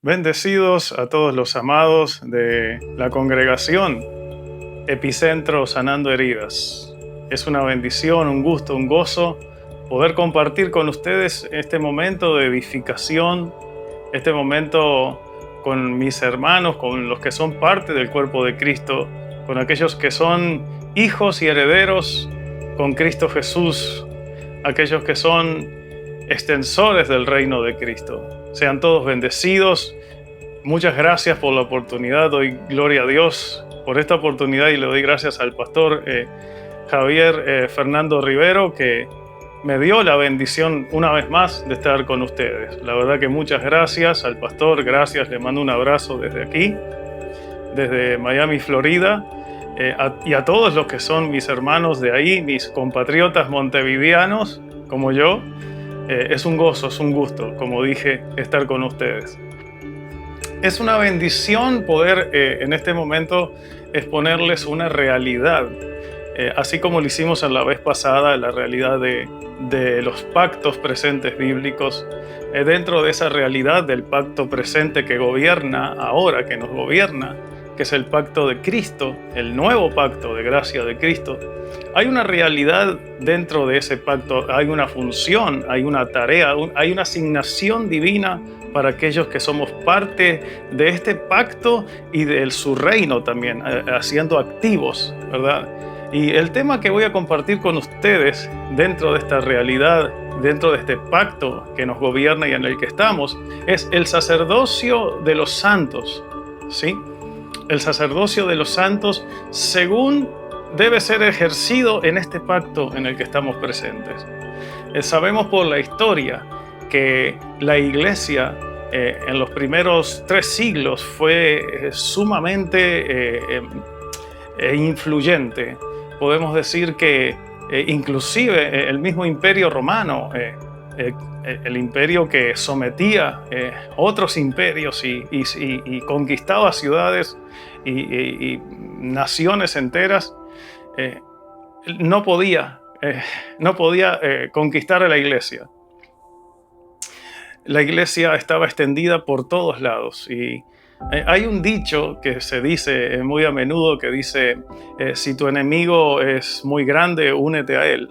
Bendecidos a todos los amados de la congregación Epicentro Sanando Heridas. Es una bendición, un gusto, un gozo poder compartir con ustedes este momento de edificación, este momento con mis hermanos, con los que son parte del cuerpo de Cristo, con aquellos que son hijos y herederos con Cristo Jesús, aquellos que son extensores del reino de Cristo. Sean todos bendecidos. Muchas gracias por la oportunidad. Doy gloria a Dios por esta oportunidad y le doy gracias al pastor Javier Fernando Rivero, que me dio la bendición una vez más de estar con ustedes. La verdad que muchas gracias al pastor, gracias, le mando un abrazo desde aquí, desde Miami, Florida, y a todos los que son mis hermanos de ahí, mis compatriotas montevideanos como yo. Es un gozo, es un gusto, como dije, estar con ustedes. Es una bendición poder en este momento exponerles una realidad, así como lo hicimos en la vez pasada, la realidad de los pactos presentes bíblicos. Dentro de esa realidad del pacto presente que gobierna ahora, que nos gobierna, que es el pacto de Cristo, el nuevo pacto de gracia de Cristo, hay una realidad dentro de ese pacto, hay una función, hay una tarea, hay una asignación divina para aquellos que somos parte de este pacto y de su reino también, siendo activos, ¿verdad? Y el tema que voy a compartir con ustedes dentro de esta realidad, dentro de este pacto que nos gobierna y en el que estamos, es el sacerdocio de los santos, ¿sí? El sacerdocio de los santos según debe ser ejercido en este pacto en el que estamos presentes. Sabemos por la historia que la iglesia en los primeros 3 siglos fue sumamente influyente. Podemos decir que inclusive el mismo imperio romano, el imperio que sometía otros imperios y conquistaba ciudades y naciones enteras, no podía conquistar a la iglesia. La iglesia estaba extendida por todos lados y hay un dicho que se dice muy a menudo que dice, si tu enemigo es muy grande, únete a él.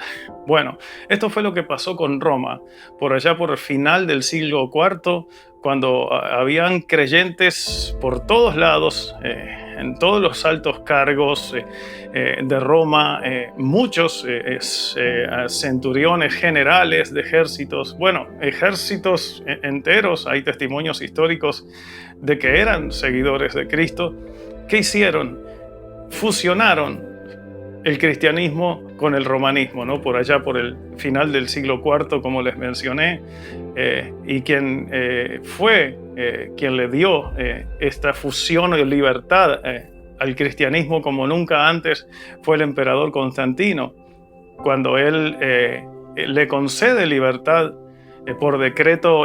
Bueno, esto fue lo que pasó con Roma, por allá por el final del siglo IV, cuando habían creyentes por todos lados, en todos los altos cargos de Roma, muchos centuriones, generales de ejércitos, bueno, ejércitos enteros. Hay testimonios históricos de que eran seguidores de Cristo. ¿Qué hicieron? Fusionaron el cristianismo con el romanismo, ¿no? Por allá por el final del siglo IV, como les mencioné, y quien fue quien le dio esta fusión y libertad al cristianismo como nunca antes fue el emperador Constantino, cuando él le concede libertad por decreto.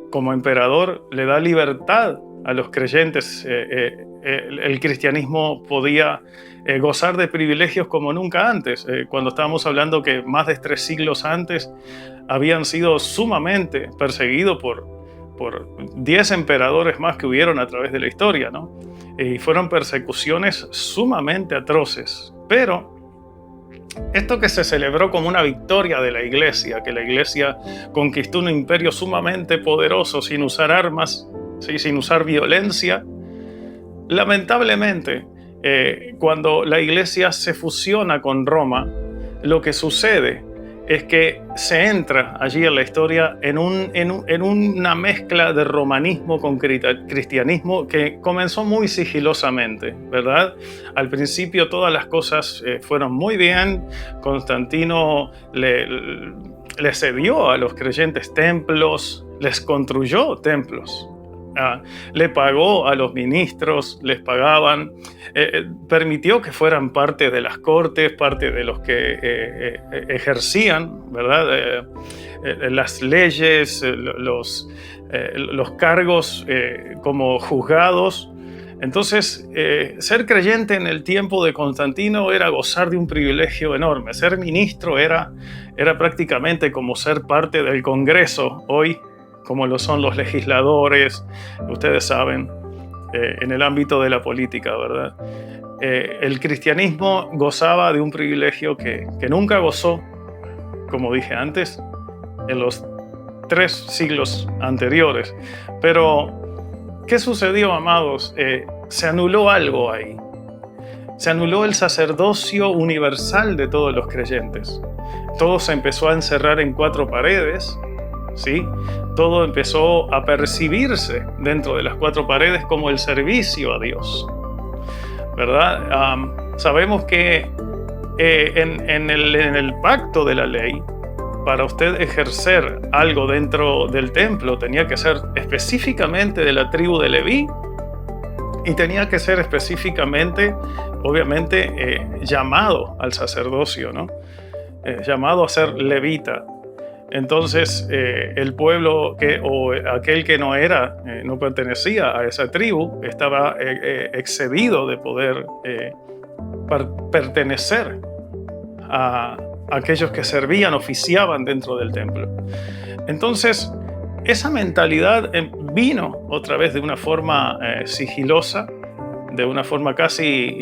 Como emperador le da libertad a los creyentes. El cristianismo podía gozar de privilegios como nunca antes. Cuando estábamos hablando que más de 3 siglos antes habían sido sumamente perseguidos por 10 emperadores más que hubieron a través de la historia, ¿no? Y fueron persecuciones sumamente atroces. Pero esto que se celebró como una victoria de la iglesia, que la iglesia conquistó un imperio sumamente poderoso sin usar armas, ¿sí? Sin usar violencia, lamentablemente, cuando la iglesia se fusiona con Roma, lo que sucede es que se entra allí en la historia en una mezcla de romanismo con cristianismo que comenzó muy sigilosamente, ¿verdad? Al principio todas las cosas fueron muy bien. Constantino le cedió a los creyentes templos, les construyó templos. Le pagó a los ministros, les pagaban, permitió que fueran parte de las cortes, parte de los que ejercían, ¿verdad? Las leyes, los cargos como juzgados. Entonces, ser creyente en el tiempo de Constantino era gozar de un privilegio enorme. Ser ministro era prácticamente como ser parte del Congreso hoy, como lo son los legisladores, ustedes saben, en el ámbito de la política, ¿verdad? El cristianismo gozaba de un privilegio que nunca gozó, como dije antes, en los 3 siglos anteriores. Pero, ¿qué sucedió, amados? Se anuló algo ahí. Se anuló el sacerdocio universal de todos los creyentes. Todo se empezó a encerrar en 4 paredes, ¿sí? Todo empezó a percibirse dentro de las 4 paredes como el servicio a Dios, ¿verdad? Sabemos que en el pacto de la ley, para usted ejercer algo dentro del templo, tenía que ser específicamente de la tribu de Leví y tenía que ser específicamente, obviamente, llamado al sacerdocio, ¿no? Llamado a ser levita. Entonces, el pueblo o aquel que no pertenecía a esa tribu, estaba excedido de poder pertenecer a aquellos que servían, oficiaban dentro del templo. Entonces, esa mentalidad vino otra vez de una forma sigilosa, de una forma casi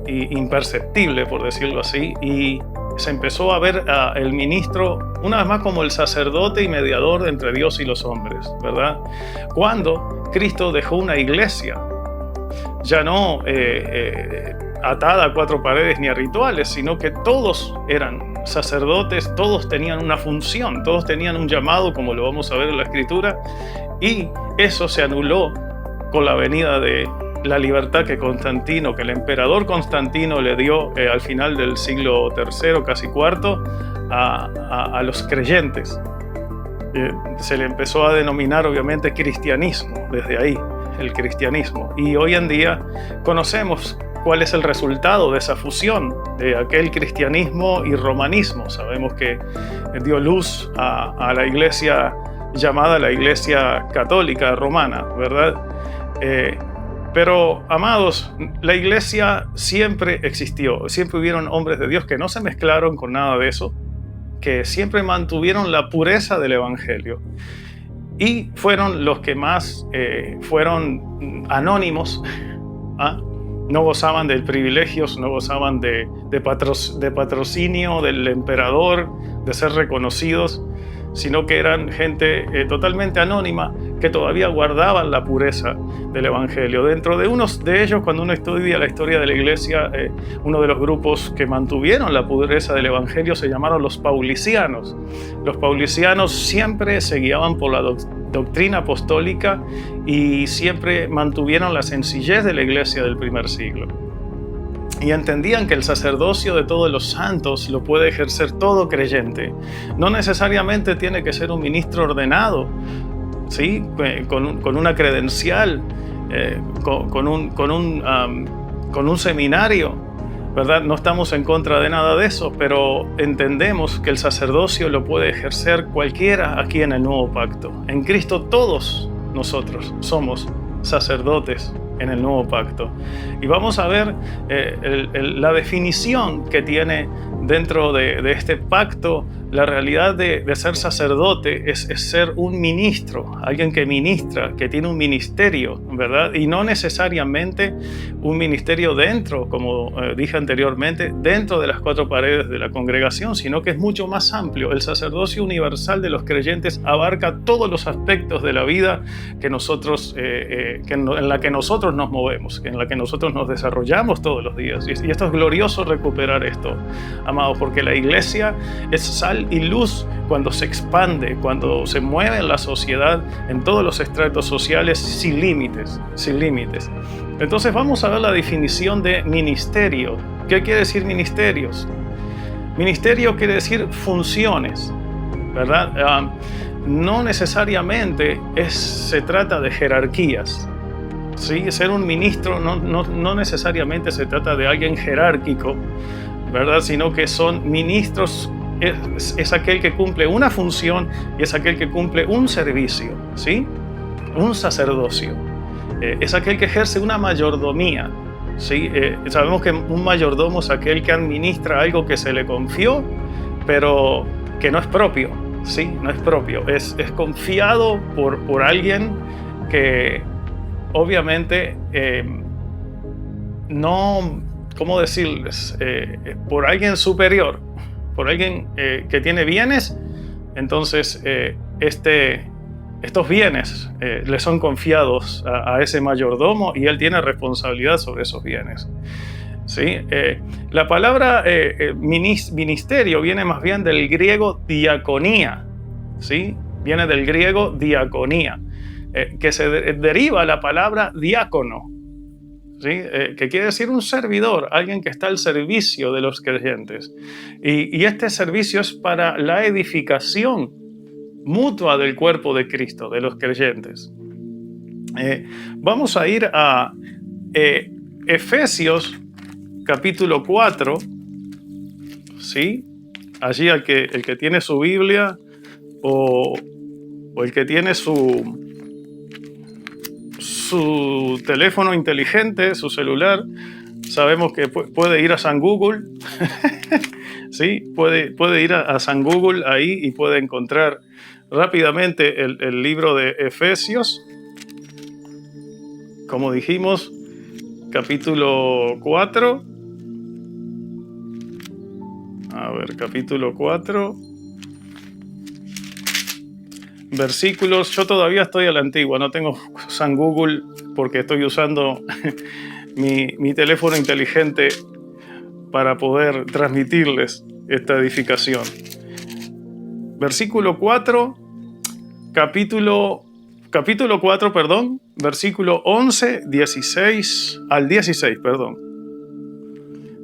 imperceptible, por decirlo así, y se empezó a ver el ministro una vez más como el sacerdote y mediador entre Dios y los hombres, ¿verdad? Cuando Cristo dejó una iglesia, ya no atada a 4 paredes ni a rituales, sino que todos eran sacerdotes, todos tenían una función, todos tenían un llamado, como lo vamos a ver en la Escritura, y eso se anuló con la venida de la libertad que el emperador Constantino le dio al final del siglo III, casi IV, a los creyentes. Se le empezó a denominar obviamente cristianismo, desde ahí, el cristianismo. Y hoy en día conocemos cuál es el resultado de esa fusión de aquel cristianismo y romanismo. Sabemos que dio luz a la iglesia llamada la Iglesia Católica Romana, ¿verdad? Pero, amados, la iglesia siempre existió, siempre hubieron hombres de Dios que no se mezclaron con nada de eso, que siempre mantuvieron la pureza del Evangelio. Y fueron los que más fueron anónimos, no gozaban de privilegios, no gozaban de patrocinio del emperador, de ser reconocidos, sino que eran gente totalmente anónima que todavía guardaban la pureza del Evangelio. Dentro de unos de ellos, cuando uno estudia la historia de la iglesia, uno de los grupos que mantuvieron la pureza del Evangelio se llamaron los paulicianos. Los paulicianos siempre se guiaban por la doctrina apostólica y siempre mantuvieron la sencillez de la iglesia del primer siglo. Y entendían que el sacerdocio de todos los santos lo puede ejercer todo creyente. No necesariamente tiene que ser un ministro ordenado, ¿sí? Con una credencial, con un seminario, ¿verdad? No estamos en contra de nada de eso, pero entendemos que el sacerdocio lo puede ejercer cualquiera aquí en el Nuevo Pacto. En Cristo todos nosotros somos sacerdotes en el Nuevo Pacto. Y vamos a ver la definición que tiene dentro de este pacto. La realidad de ser sacerdote es ser un ministro, alguien que ministra, que tiene un ministerio, ¿verdad? Y no necesariamente un ministerio dentro, como dije anteriormente, dentro de las 4 paredes de la congregación, sino que es mucho más amplio. El sacerdocio universal de los creyentes abarca todos los aspectos de la vida que nosotros, en la que nosotros nos movemos, en la que nosotros nos desarrollamos todos los días. Y esto es glorioso recuperar esto, amados, porque la iglesia es sal y luz cuando se expande, cuando se mueve en la sociedad, en todos los estratos sociales, sin límites, sin límites. Entonces vamos a ver la definición de ministerio. ¿Qué quiere decir ministerios? Ministerio quiere decir funciones, ¿verdad? No necesariamente se trata de jerarquías. ¿Sí? Ser un ministro no necesariamente se trata de alguien jerárquico, ¿verdad? Sino que son ministros. Es aquel que cumple una función y es aquel que cumple un servicio, ¿sí? Un sacerdocio. Es aquel que ejerce una mayordomía, ¿sí? Sabemos que un mayordomo es aquel que administra algo que se le confió, pero que no es propio, ¿sí? No es propio, es confiado por alguien que obviamente no, ¿cómo decirles? Por alguien superior, por alguien que tiene bienes. Entonces estos bienes le son confiados a ese mayordomo y él tiene responsabilidad sobre esos bienes. ¿Sí? La palabra ministerio viene más bien del griego diaconía, ¿sí? Viene del griego diaconía, que se deriva la palabra diácono, ¿sí? Que quiere decir un servidor, alguien que está al servicio de los creyentes. Y este servicio es para la edificación mutua del cuerpo de Cristo, de los creyentes. Vamos a ir a Efesios capítulo 4, ¿sí? Allí el que tiene su Biblia o el que tiene su teléfono inteligente, su celular, sabemos que puede ir a San Google, ¿sí? Puede ir a San Google ahí y puede encontrar rápidamente el libro de Efesios, como dijimos, capítulo 4. A ver, capítulo 4. Versículos, yo todavía estoy a la antigua, no tengo San Google porque estoy usando mi teléfono inteligente para poder transmitirles esta edificación. Versículo 4, capítulo 4, perdón, versículo 11, 16 al 16, perdón.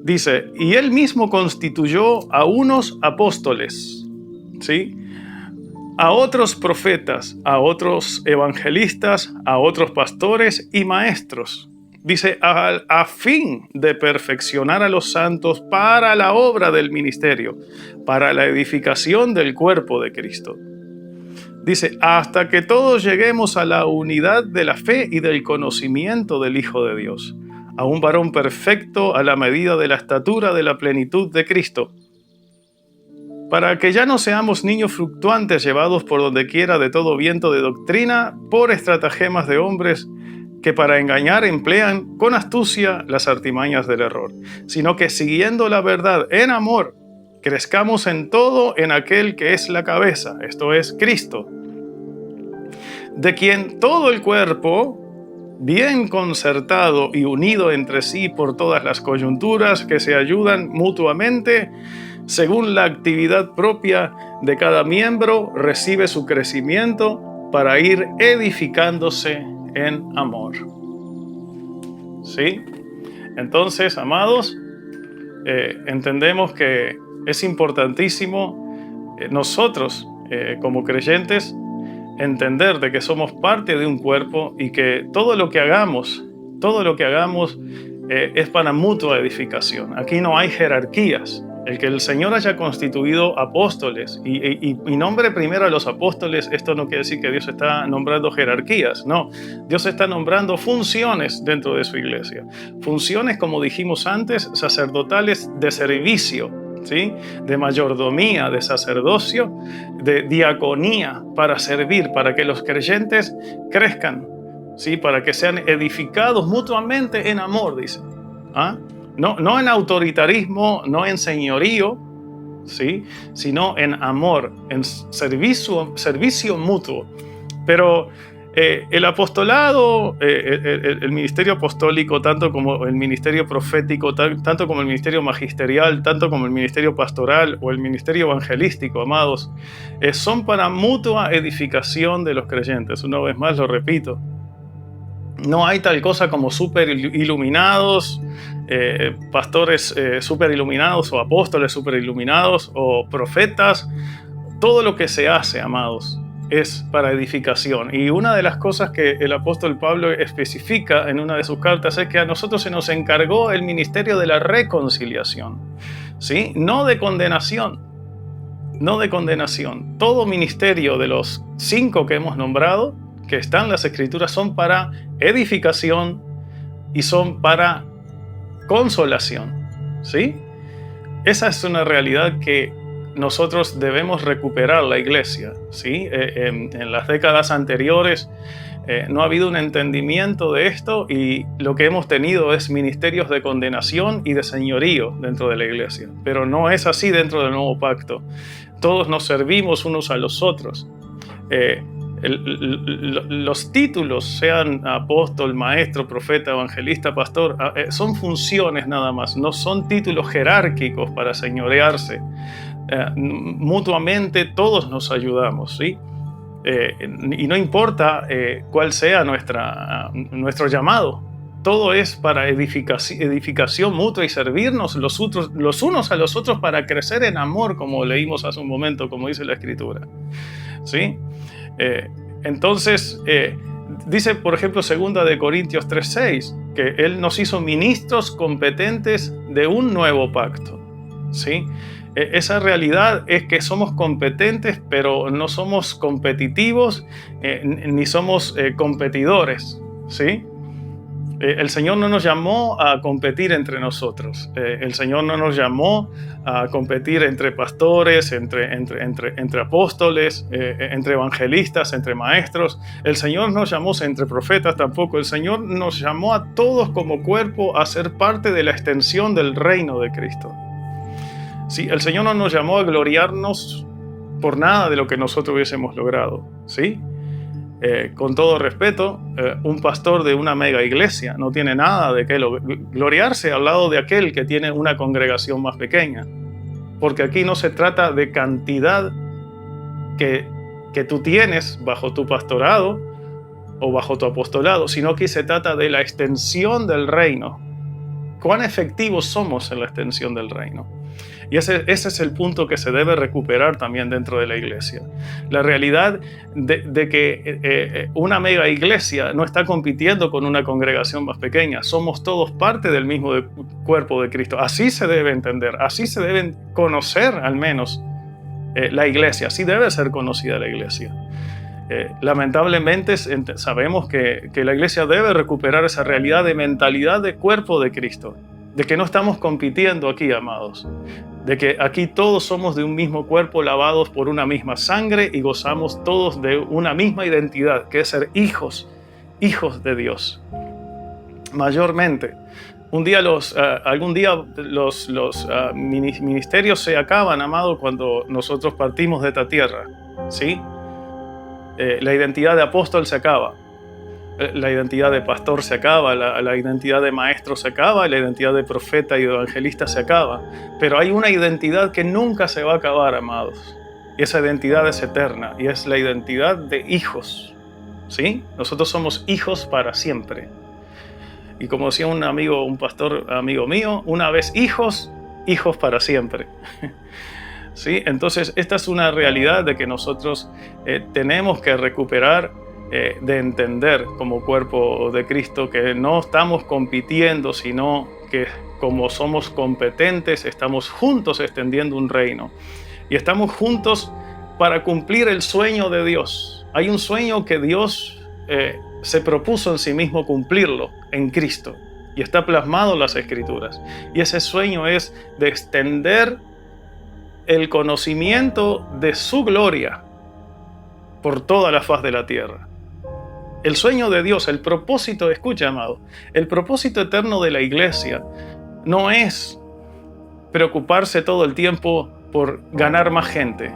Dice, y él mismo constituyó a unos apóstoles, ¿sí? A otros profetas, a otros evangelistas, a otros pastores y maestros. Dice, a fin de perfeccionar a los santos para la obra del ministerio, para la edificación del cuerpo de Cristo. Dice, hasta que todos lleguemos a la unidad de la fe y del conocimiento del Hijo de Dios, a un varón perfecto a la medida de la estatura de la plenitud de Cristo, para que ya no seamos niños fluctuantes llevados por donde quiera de todo viento de doctrina por estratagemas de hombres que para engañar emplean con astucia las artimañas del error, sino que siguiendo la verdad en amor, crezcamos en todo en aquel que es la cabeza, esto es Cristo, de quien todo el cuerpo, bien concertado y unido entre sí por todas las coyunturas que se ayudan mutuamente, según la actividad propia de cada miembro, recibe su crecimiento para ir edificándose en amor. ¿Sí? Entonces, amados, entendemos que es importantísimo nosotros, como creyentes, entender de que somos parte de un cuerpo y que todo lo que hagamos es para mutua edificación. Aquí no hay jerarquías. El que el Señor haya constituido apóstoles y nombre primero a los apóstoles, esto no quiere decir que Dios está nombrando jerarquías, no. Dios está nombrando funciones dentro de su iglesia. Funciones, como dijimos antes, sacerdotales de servicio, ¿sí? De mayordomía, de sacerdocio, de diaconía, para servir, para que los creyentes crezcan, ¿sí? Para que sean edificados mutuamente en amor, dice. ¿Ah? No en autoritarismo, no en señorío, ¿sí? Sino en amor, en servicio mutuo. Pero el apostolado, el ministerio apostólico, tanto como el ministerio profético, tanto como el ministerio magisterial, tanto como el ministerio pastoral o el ministerio evangelístico, amados, son para mutua edificación de los creyentes. Una vez más lo repito. No hay tal cosa como super iluminados, pastores super iluminados o apóstoles super iluminados o profetas. Todo lo que se hace, amados, es para edificación. Y una de las cosas que el apóstol Pablo especifica en una de sus cartas es que a nosotros se nos encargó el ministerio de la reconciliación, ¿sí? No de condenación. No de condenación. Todo ministerio de los 5 que hemos nombrado, que están en las Escrituras, son para edificación y son para consolación, ¿sí? Esa es una realidad que nosotros debemos recuperar la iglesia, ¿sí? En las décadas anteriores no ha habido un entendimiento de esto y lo que hemos tenido es ministerios de condenación y de señorío dentro de la iglesia. Pero no es así dentro del nuevo pacto. Todos nos servimos unos a los otros. Los títulos, sean apóstol, maestro, profeta, evangelista, pastor, son funciones nada más, no son títulos jerárquicos para señorearse. Mutuamente todos nos ayudamos, ¿sí? Y no importa cuál sea nuestro llamado, todo es para edificación mutua y servirnos los unos a los otros para crecer en amor, como leímos hace un momento, como dice la Escritura, ¿sí? Entonces, dice, por ejemplo, 2 de Corintios 3:6, que Él nos hizo ministros competentes de un nuevo pacto, ¿sí? Esa realidad es que somos competentes, pero no somos competitivos, ni somos competidores, ¿sí? El Señor no nos llamó a competir entre nosotros. El Señor no nos llamó a competir entre pastores, entre apóstoles, entre evangelistas, entre maestros. El Señor no nos llamó entre profetas tampoco. El Señor nos llamó a todos como cuerpo a ser parte de la extensión del reino de Cristo. Sí, el Señor no nos llamó a gloriarnos por nada de lo que nosotros hubiésemos logrado, ¿sí? Con todo respeto, un pastor de una mega iglesia no tiene nada de qué gloriarse al lado de aquel que tiene una congregación más pequeña. Porque aquí no se trata de cantidad que tú tienes bajo tu pastorado o bajo tu apostolado, sino que se trata de la extensión del reino. ¿Cuán efectivos somos en la extensión del reino? Y ese es el punto que se debe recuperar también dentro de la iglesia. La realidad de que una mega iglesia no está compitiendo con una congregación más pequeña. Somos todos parte del mismo cuerpo de Cristo. Así se debe entender, así se debe conocer al menos la iglesia. Así debe ser conocida la iglesia. Lamentablemente sabemos que la iglesia debe recuperar esa realidad de mentalidad de cuerpo de Cristo. De que no estamos compitiendo aquí, amados. De que aquí todos somos de un mismo cuerpo, lavados por una misma sangre y gozamos todos de una misma identidad, que es ser hijos de Dios. Mayormente. Algún día los ministerios se acaban, amados, cuando nosotros partimos de esta tierra, ¿sí? La identidad de apóstol se acaba. La identidad de pastor se acaba, la identidad de maestro se acaba, la identidad de profeta y de evangelista se acaba. Pero hay una identidad que nunca se va a acabar, amados. Y esa identidad es eterna y es la identidad de hijos, ¿sí? Nosotros somos hijos para siempre. Y como decía un pastor amigo mío, una vez hijos para siempre. ¿Sí? Entonces, esta es una realidad de que nosotros tenemos que recuperar, de entender como cuerpo de Cristo que no estamos compitiendo, sino que como somos competentes, estamos juntos extendiendo un reino. Y estamos juntos para cumplir el sueño de Dios. Hay un sueño que Dios se propuso en sí mismo cumplirlo en Cristo. Y está plasmado en las Escrituras. Y ese sueño es de extender el conocimiento de su gloria por toda la faz de la tierra. El sueño de Dios, el propósito, escucha, amado, el propósito eterno de la iglesia no es preocuparse todo el tiempo por ganar más gente,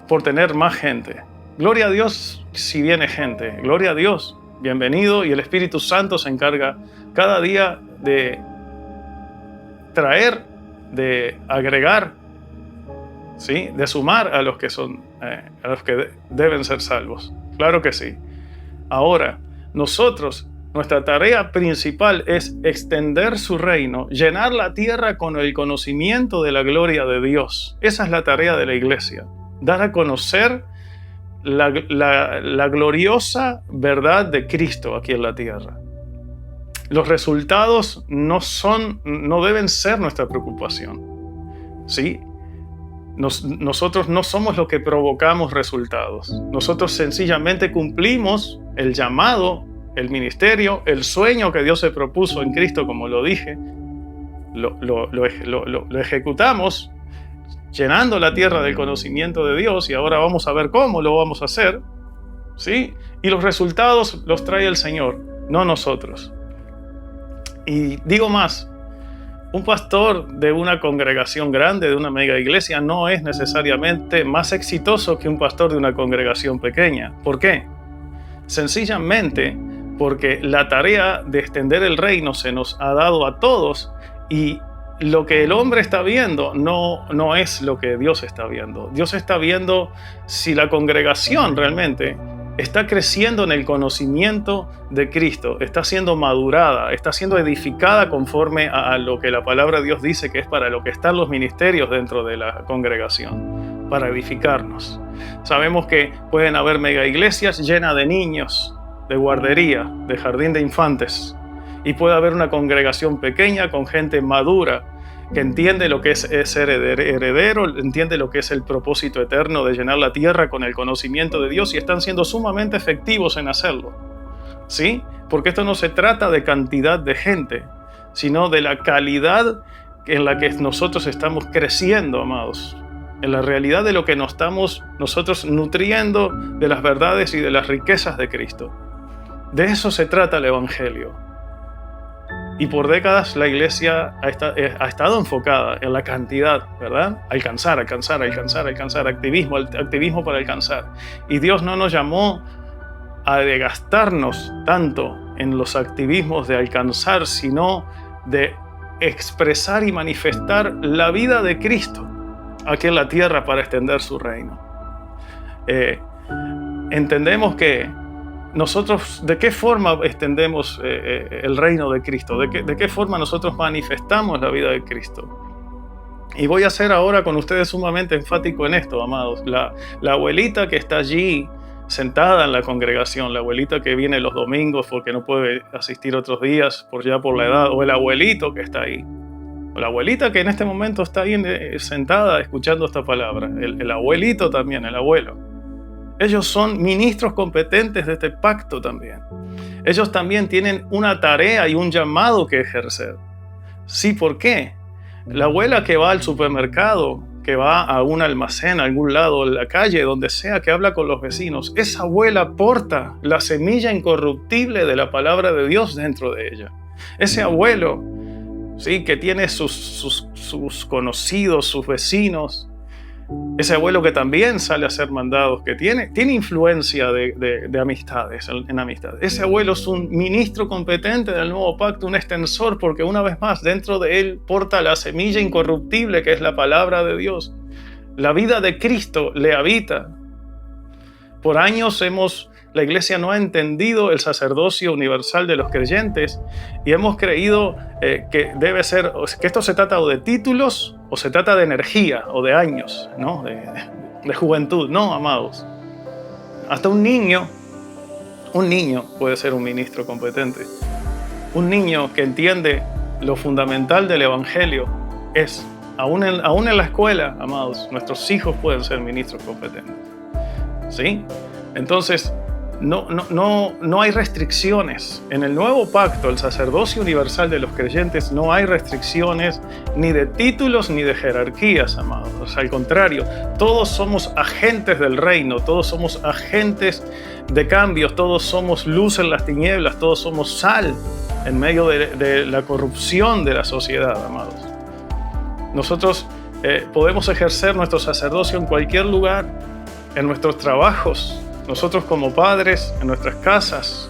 por tener más gente. Gloria a Dios si viene gente, gloria a Dios, bienvenido, y el Espíritu Santo se encarga cada día de traer, de agregar, ¿sí? De sumar a los que deben ser salvos. Claro que sí. Ahora, nuestra tarea principal es extender su reino, llenar la tierra con el conocimiento de la gloria de Dios. Esa es la tarea de la iglesia, dar a conocer la gloriosa verdad de Cristo aquí en la tierra. Los resultados no deben ser nuestra preocupación, ¿sí? Nosotros no somos los que provocamos resultados. Nosotros sencillamente cumplimos el llamado, el ministerio, el sueño que Dios se propuso en Cristo, como lo dije. Lo ejecutamos llenando la tierra del conocimiento de Dios, y ahora vamos a ver cómo lo vamos a hacer, ¿sí? Y los resultados los trae el Señor, no nosotros. Y digo más, un pastor de una congregación grande, de una mega iglesia, no es necesariamente más exitoso que un pastor de una congregación pequeña. ¿Por qué? Sencillamente porque la tarea de extender el reino se nos ha dado a todos, y lo que el hombre está viendo no es lo que Dios está viendo. Dios está viendo si la congregación realmente está creciendo en el conocimiento de Cristo, está siendo madurada, está siendo edificada conforme a lo que la palabra de Dios dice que es para lo que están los ministerios dentro de la congregación, para edificarnos. Sabemos que pueden haber mega iglesias llenas de niños, de guardería, de jardín de infantes, y puede haber una congregación pequeña con gente madura que entiende lo que es ser heredero, entiende lo que es el propósito eterno de llenar la tierra con el conocimiento de Dios, y están siendo sumamente efectivos en hacerlo, ¿sí? Porque esto no se trata de cantidad de gente, sino de la calidad en la que nosotros estamos creciendo, amados, en la realidad de lo que nos estamos nosotros nutriendo de las verdades y de las riquezas de Cristo. De eso se trata el Evangelio. Y por décadas la iglesia ha estado enfocada en la cantidad, ¿verdad? Alcanzar, activismo para alcanzar. Y Dios no nos llamó a desgastarnos tanto en los activismos de alcanzar, sino de expresar y manifestar la vida de Cristo aquí en la tierra para extender su reino. Entendemos que nosotros, ¿de qué forma extendemos el reino de Cristo? ¿De qué forma nosotros manifestamos la vida de Cristo? Y voy a ser ahora con ustedes sumamente enfático en esto, amados. La abuelita que está allí sentada en la congregación, la abuelita que viene los domingos porque no puede asistir otros días por la edad, o el abuelito que está ahí, o la abuelita que en este momento está ahí sentada escuchando esta palabra, el abuelito también, el abuelo. Ellos son ministros competentes de este pacto también. Ellos también tienen una tarea y un llamado que ejercer. Sí, ¿por qué? La abuela que va al supermercado, que va a un almacén, a algún lado, en la calle, donde sea, que habla con los vecinos, esa abuela porta la semilla incorruptible de la palabra de Dios dentro de ella. Ese abuelo, sí, que tiene sus conocidos, sus vecinos, ese abuelo que también sale a hacer mandados, que tiene influencia de amistades, en amistades. Ese abuelo es un ministro competente del nuevo pacto, un extensor, porque una vez más dentro de él porta la semilla incorruptible que es la palabra de Dios. La vida de Cristo le habita. Por años la iglesia no ha entendido el sacerdocio universal de los creyentes, y hemos creído que esto se trata o de títulos, o se trata de energía, o de años, ¿no? de juventud. No, amados. Hasta un niño puede ser un ministro competente. Un niño que entiende lo fundamental del Evangelio aún en la escuela, amados, nuestros hijos pueden ser ministros competentes. ¿Sí? Entonces, no hay restricciones. En el nuevo pacto, el sacerdocio universal de los creyentes, no hay restricciones ni de títulos ni de jerarquías, amados. Al contrario, todos somos agentes del reino, todos somos agentes de cambios, todos somos luz en las tinieblas, todos somos sal en medio de la corrupción de la sociedad, amados. Nosotros podemos ejercer nuestro sacerdocio en cualquier lugar, en nuestros trabajos, nosotros como padres, en nuestras casas,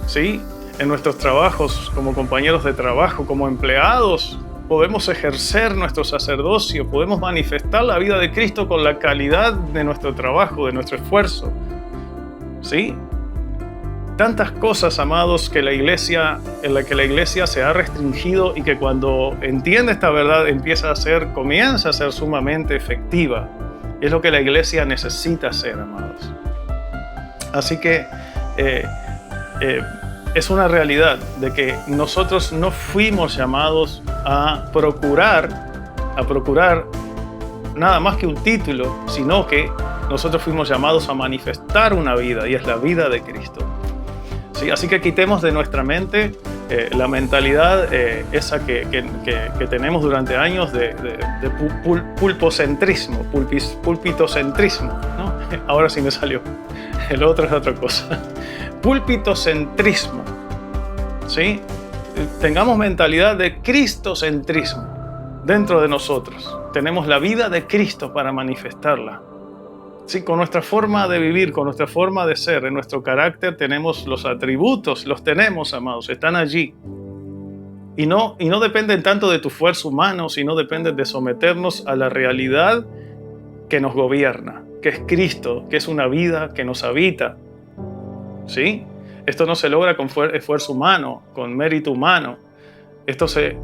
¿sí? En nuestros trabajos, como compañeros de trabajo, como empleados, podemos ejercer nuestro sacerdocio, podemos manifestar la vida de Cristo con la calidad de nuestro trabajo, de nuestro esfuerzo, ¿sí? Tantas cosas, amados, en la que la iglesia se ha restringido, y que cuando entiende esta verdad comienza a ser sumamente efectiva. Es lo que la iglesia necesita hacer, amados. Así que es una realidad de que nosotros no fuimos llamados a procurar nada más que un título, sino que nosotros fuimos llamados a manifestar una vida, y es la vida de Cristo. ¿Sí? Así que quitemos de nuestra mente la mentalidad esa que tenemos durante años de pulpocentrismo, pulpitocentrismo, ¿no? Ahora sí me salió. El otro es otra cosa. Pulpitocentrismo, ¿sí? Tengamos mentalidad de cristocentrismo dentro de nosotros. Tenemos la vida de Cristo para manifestarla. Sí, con nuestra forma de vivir, con nuestra forma de ser, en nuestro carácter tenemos los atributos, los tenemos, amados, están allí. Y no dependen tanto de tu esfuerzo humano, sino dependen de someternos a la realidad que nos gobierna, que es Cristo, que es una vida que nos habita. ¿Sí? Esto no se logra con esfuerzo humano, con mérito humano. Esto se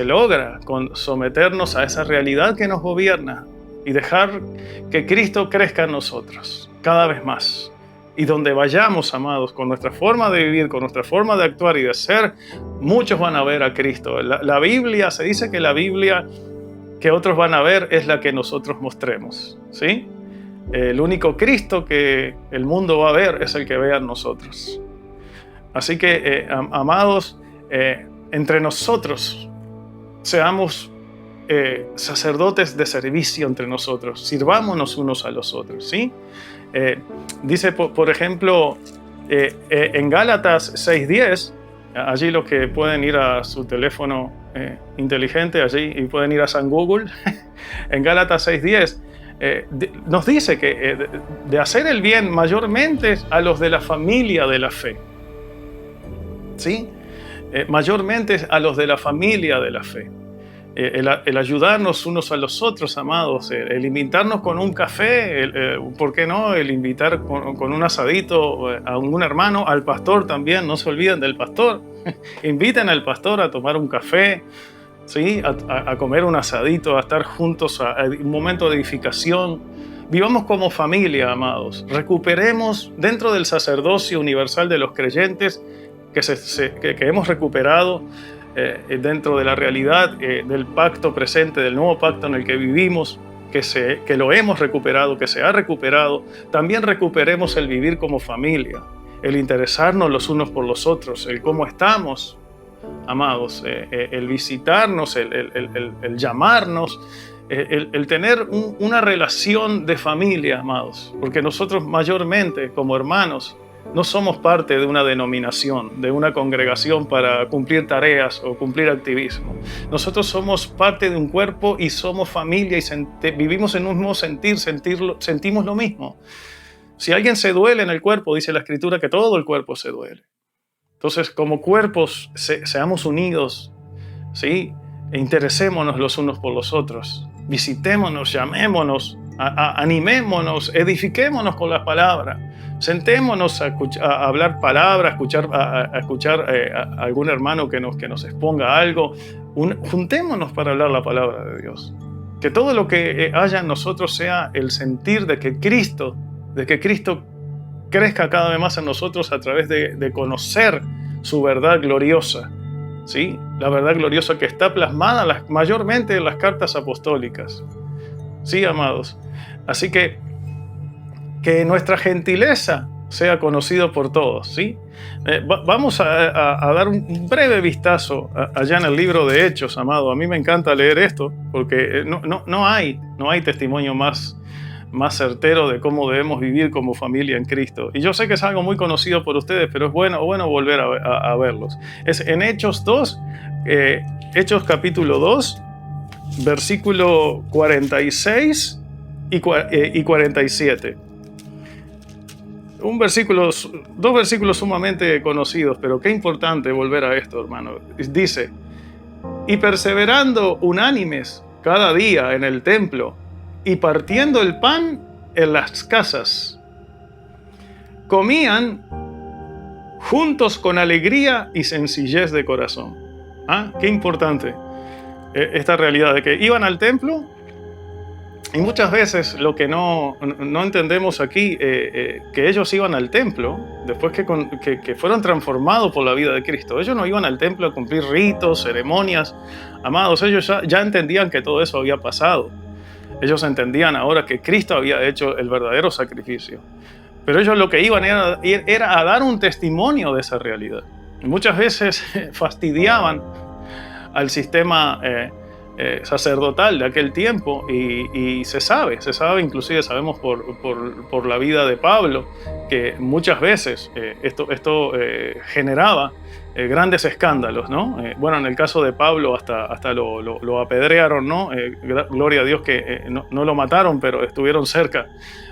logra con someternos a esa realidad que nos gobierna y dejar que Cristo crezca en nosotros cada vez más. Y donde vayamos, amados, con nuestra forma de vivir, con nuestra forma de actuar y de ser, muchos van a ver a Cristo. La Biblia, se dice que la Biblia que otros van a ver es la que nosotros mostremos, ¿sí? El único Cristo que el mundo va a ver es el que vea en nosotros. Así que, amados, entre nosotros seamos sacerdotes de servicio entre nosotros. Sirvámonos unos a los otros, ¿sí? Dice, por ejemplo, en Gálatas 6:10, allí los que pueden ir a su teléfono inteligente allí y pueden ir a San Google, en Gálatas 6:10, nos dice que de hacer el bien mayormente a los de la familia de la fe, ¿sí? Mayormente a los de la familia de la fe. El ayudarnos unos a los otros, amados, el invitarnos con un café, ¿por qué no? El invitar con un asadito a un hermano, al pastor también, no se olviden del pastor. Inviten al pastor a tomar un café, ¿sí? A comer un asadito, a estar juntos, a un momento de edificación. Vivamos como familia, amados. Recuperemos dentro del sacerdocio universal de los creyentes que hemos recuperado, dentro de la realidad del pacto presente, del nuevo pacto en el que vivimos, que lo hemos recuperado, que se ha recuperado. También recuperemos el vivir como familia, el interesarnos los unos por los otros, el cómo estamos, amados, el visitarnos, el llamarnos, el tener una relación de familia, amados, porque nosotros mayormente como hermanos no somos parte de una denominación, de una congregación para cumplir tareas o cumplir activismo. Nosotros somos parte de un cuerpo y somos familia y vivimos en un mismo sentimos lo mismo. Si alguien se duele en el cuerpo, dice la Escritura que todo el cuerpo se duele. Entonces, como cuerpos, seamos unidos, ¿sí? E interesémonos los unos por los otros. Visitémonos, llamémonos, animémonos, edifiquémonos con la palabra. Sentémonos a hablar palabras, a escuchar a algún hermano que nos exponga algo. Juntémonos para hablar la palabra de Dios. Que todo lo que haya en nosotros sea el sentir de que Cristo crezca cada vez más en nosotros a través de conocer su verdad gloriosa, ¿sí? La verdad gloriosa que está plasmada mayormente en las cartas apostólicas. Sí, amados. Así que nuestra gentileza sea conocido por todos, ¿sí? Vamos a dar un breve vistazo allá en el libro de Hechos, amado. A mí me encanta leer esto porque no hay testimonio más certero de cómo debemos vivir como familia en Cristo. Y yo sé que es algo muy conocido por ustedes, pero es bueno volver a verlos. Es en Hechos 2, Hechos capítulo 2, versículo 46 y 47. Dos versículos sumamente conocidos, pero qué importante volver a esto, hermano. Dice, y perseverando unánimes cada día en el templo y partiendo el pan en las casas, comían juntos con alegría y sencillez de corazón. Qué importante esta realidad de que iban al templo. Y muchas veces lo que no entendemos aquí, que ellos iban al templo después que fueron transformados por la vida de Cristo. Ellos no iban al templo a cumplir ritos, ceremonias. Amados, ellos ya entendían que todo eso había pasado. Ellos entendían ahora que Cristo había hecho el verdadero sacrificio. Pero ellos lo que iban era a dar un testimonio de esa realidad. Muchas veces fastidiaban al sistema sacerdotal de aquel tiempo y se sabe, inclusive sabemos por la vida de Pablo, que muchas veces esto generaba grandes escándalos, ¿no? Bueno, en el caso de Pablo hasta lo apedrearon, ¿no? Gloria a Dios que no lo mataron, pero estuvieron cerca.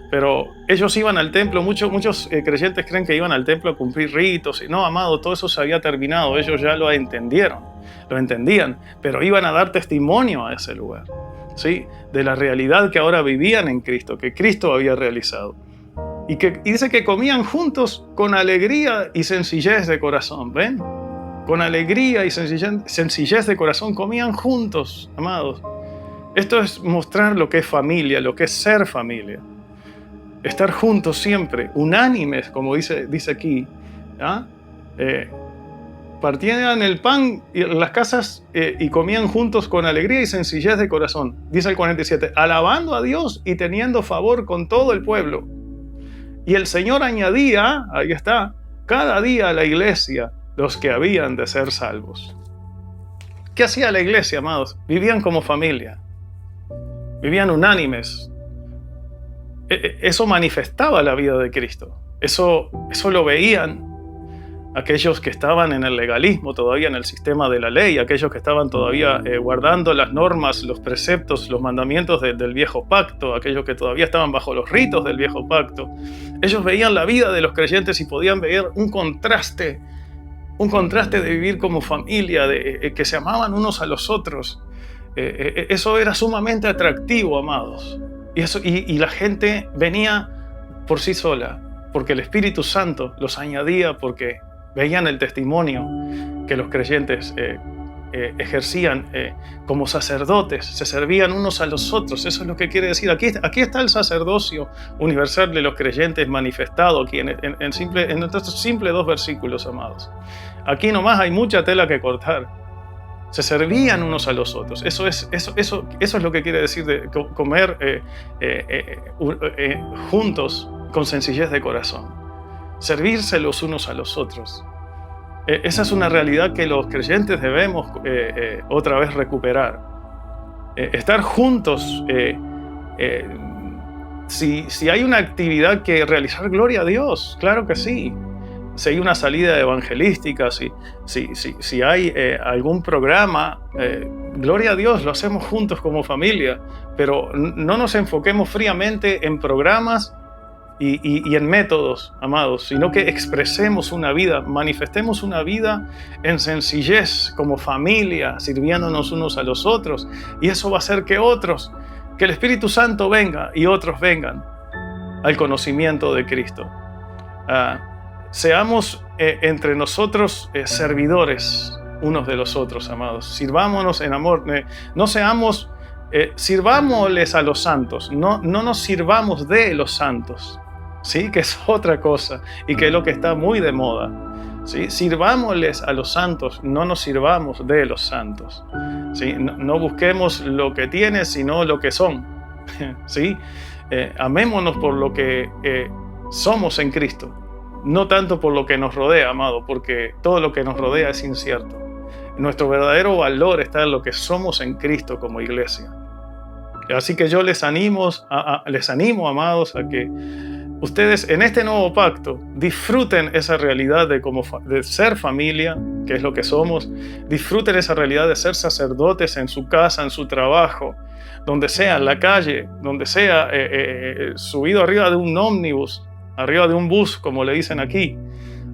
Pero ellos iban al templo, muchos creyentes creen que iban al templo a cumplir ritos. Y no, amado, todo eso se había terminado, ellos ya lo entendieron, lo entendían, pero iban a dar testimonio a ese lugar, ¿sí? De la realidad que ahora vivían en Cristo, que Cristo había realizado. Y dice que comían juntos con alegría y sencillez de corazón, ¿ven? Con alegría y sencillez de corazón comían juntos, amados. Esto es mostrar lo que es familia, lo que es ser familia. Estar juntos siempre, unánimes, como dice aquí. ¿Ah? Partían el pan en las casas y comían juntos con alegría y sencillez de corazón. Dice el 47, alabando a Dios y teniendo favor con todo el pueblo. Y el Señor añadía, ahí está, cada día a la iglesia los que habían de ser salvos. ¿Qué hacía la iglesia, amados? Vivían como familia, vivían unánimes. Eso manifestaba la vida de Cristo. Eso lo veían aquellos que estaban en el legalismo, todavía en el sistema de la ley, aquellos que estaban todavía guardando las normas, los preceptos, los mandamientos del viejo pacto, aquellos que todavía estaban bajo los ritos del viejo pacto. Ellos veían la vida de los creyentes y podían ver un contraste de vivir como familia, que se amaban unos a los otros. Eso era sumamente atractivo, amados. Y la gente venía por sí sola, porque el Espíritu Santo los añadía, porque veían el testimonio que los creyentes ejercían como sacerdotes, se servían unos a los otros. Eso es lo que quiere decir. Aquí está el sacerdocio universal de los creyentes manifestado aquí en estos simples 2 versículos, amados. Aquí nomás hay mucha tela que cortar. Se servían unos a los otros. Eso es lo que quiere decir de comer juntos con sencillez de corazón. Servirse los unos a los otros. Esa es una realidad que los creyentes debemos otra vez recuperar. Estar juntos. Si hay una actividad que realizar, gloria a Dios, claro que sí. Si hay una salida evangelística, si hay algún programa, gloria a Dios, lo hacemos juntos como familia, pero no nos enfoquemos fríamente en programas y en métodos, amados, sino que expresemos una vida, manifestemos una vida en sencillez como familia, sirviéndonos unos a los otros, y eso va a hacer que el Espíritu Santo venga y otros vengan al conocimiento de Cristo. Seamos entre nosotros servidores unos de los otros, amados. Sirvámonos en amor. No seamos, sirvámosles a los santos. No nos sirvamos de los santos, ¿sí? Que es otra cosa y que es lo que está muy de moda, ¿sí? Sirvámosles a los santos, no nos sirvamos de los santos, ¿sí? No busquemos lo que tienen, sino lo que son, ¿sí? Amémonos por lo que somos en Cristo. No tanto por lo que nos rodea, amado, porque todo lo que nos rodea es incierto. Nuestro verdadero valor está en lo que somos en Cristo como iglesia. Así que yo les animo, amados, a que ustedes en este nuevo pacto disfruten esa realidad de ser familia, que es lo que somos. Disfruten esa realidad de ser sacerdotes en su casa, en su trabajo, donde sea, en la calle, donde sea, subido arriba de un ómnibus, arriba de un bus, como le dicen aquí.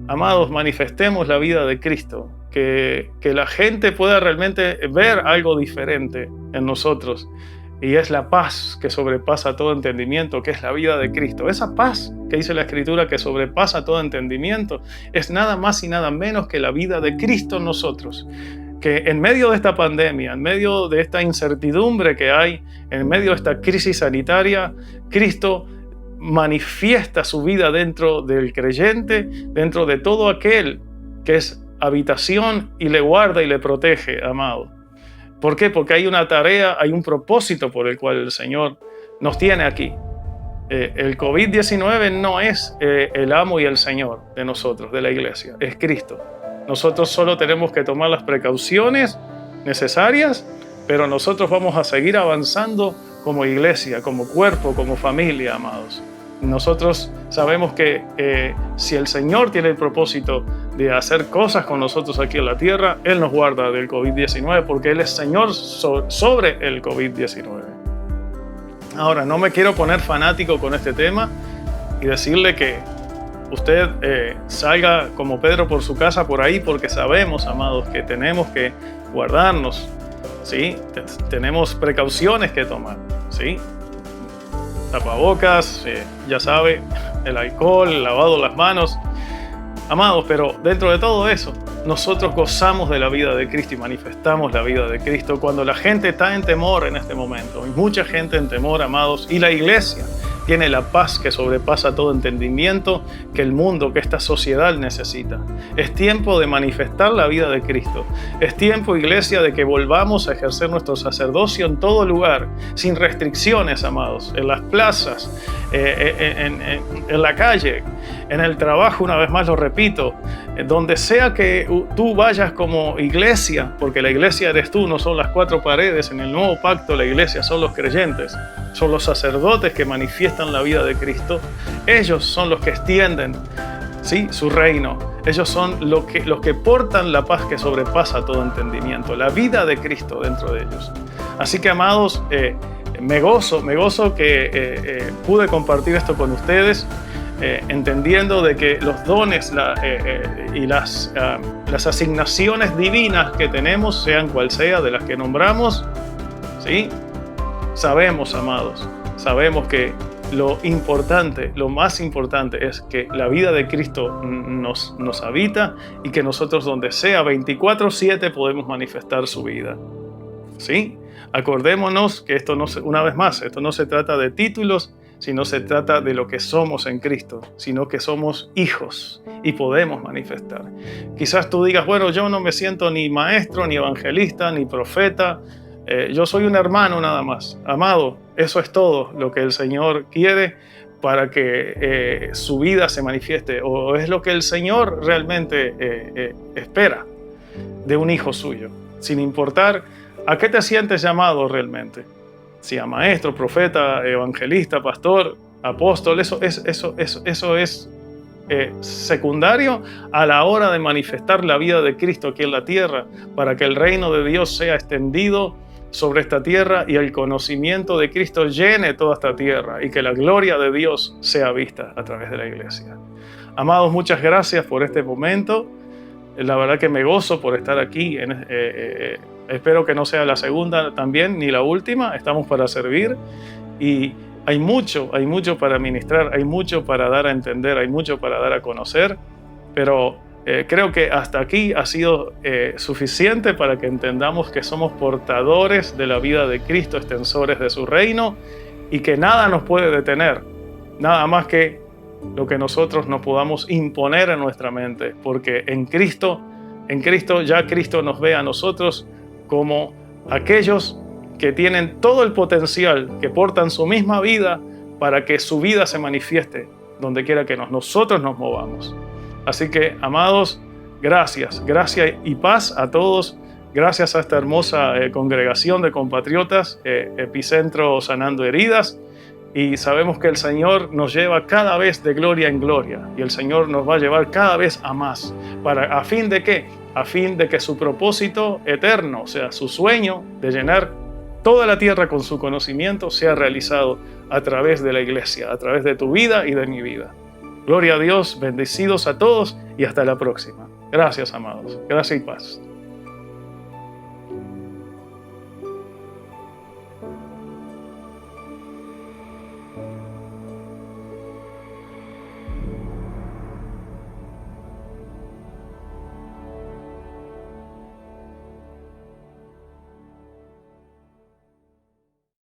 Amados, manifestemos la vida de Cristo, que la gente pueda realmente ver algo diferente en nosotros, y es la paz que sobrepasa todo entendimiento, que es la vida de Cristo. Esa paz que dice la Escritura que sobrepasa todo entendimiento es nada más y nada menos que la vida de Cristo en nosotros, que en medio de esta pandemia, en medio de esta incertidumbre que hay, en medio de esta crisis sanitaria, Cristo manifiesta su vida dentro del creyente, dentro de todo aquel que es habitación y le guarda y le protege, amado. ¿Por qué? Porque hay una tarea, hay un propósito por el cual el Señor nos tiene aquí. El COVID-19 no es el amo y el Señor de nosotros, de la iglesia, es Cristo. Nosotros solo tenemos que tomar las precauciones necesarias, pero nosotros vamos a seguir avanzando como iglesia, como cuerpo, como familia, amados. Nosotros sabemos que si el Señor tiene el propósito de hacer cosas con nosotros aquí en la tierra, Él nos guarda del COVID-19 porque Él es Señor sobre el COVID-19. Ahora, no me quiero poner fanático con este tema y decirle que usted salga como Pedro por su casa por ahí, porque sabemos, amados, que tenemos que guardarnos, ¿sí? Tenemos precauciones que tomar, ¿sí? Tapabocas, ya sabe, el alcohol, el lavado de las manos. Amados, pero dentro de todo eso, nosotros gozamos de la vida de Cristo y manifestamos la vida de Cristo cuando la gente está en temor en este momento. Hay mucha gente en temor, amados, y la iglesia tiene la paz que sobrepasa todo entendimiento que el mundo, que esta sociedad necesita. Es tiempo de manifestar la vida de Cristo. Es tiempo, iglesia, de que volvamos a ejercer nuestro sacerdocio en todo lugar, sin restricciones, amados, en las plazas, en la calle, en el trabajo, una vez más lo repito, donde sea que tú vayas como iglesia, porque la iglesia eres tú, no son las cuatro paredes. En el nuevo pacto la iglesia son los creyentes, son los sacerdotes que manifiestan la vida de Cristo. Ellos son los que extienden, ¿sí?, su reino. Ellos son los que portan la paz que sobrepasa todo entendimiento, la vida de Cristo dentro de ellos. Así que, amados, me gozo que pude compartir esto con ustedes, entendiendo de que los dones y las asignaciones divinas que tenemos, sean cual sea de las que nombramos, ¿sí?, sabemos, amados, sabemos que lo importante, lo más importante es que la vida de Cristo nos habita y que nosotros donde sea 24/7 podemos manifestar su vida, ¿sí? Acordémonos que esto una vez más, esto no se trata de títulos, sino se trata de lo que somos en Cristo, sino que somos hijos y podemos manifestar. Quizás tú digas, bueno, yo no me siento ni maestro, ni evangelista, ni profeta, yo soy un hermano nada más. Amado, eso es todo lo que el Señor quiere para que su vida se manifieste, o es lo que el Señor realmente espera de un hijo suyo, sin importar a qué te sientes llamado realmente. Si a maestro, profeta, evangelista, pastor, apóstol, eso es secundario a la hora de manifestar la vida de Cristo aquí en la tierra, para que el reino de Dios sea extendido sobre esta tierra y el conocimiento de Cristo llene toda esta tierra y que la gloria de Dios sea vista a través de la iglesia. Amados, muchas gracias por este momento. La verdad que me gozo por estar aquí. Espero que no sea la segunda también, ni la última. Estamos para servir y hay mucho para ministrar, hay mucho para dar a entender, hay mucho para dar a conocer, pero creo que hasta aquí ha sido suficiente para que entendamos que somos portadores de la vida de Cristo, extensores de su reino, y que nada nos puede detener, nada más que lo que nosotros nos podamos imponer en nuestra mente, porque en Cristo ya Cristo nos ve a nosotros como aquellos que tienen todo el potencial, que portan su misma vida para que su vida se manifieste donde quiera que nosotros nos movamos. Así que, amados, gracias y paz a todos. Gracias a esta hermosa congregación de compatriotas, Epicentro Sanando Heridas. Y sabemos que el Señor nos lleva cada vez de gloria en gloria. Y el Señor nos va a llevar cada vez a más. ¿A fin de qué? A fin de que su propósito eterno, o sea, su sueño de llenar toda la tierra con su conocimiento, sea realizado a través de la iglesia, a través de tu vida y de mi vida. Gloria a Dios, bendecidos a todos y hasta la próxima. Gracias, amados. Gracias y paz.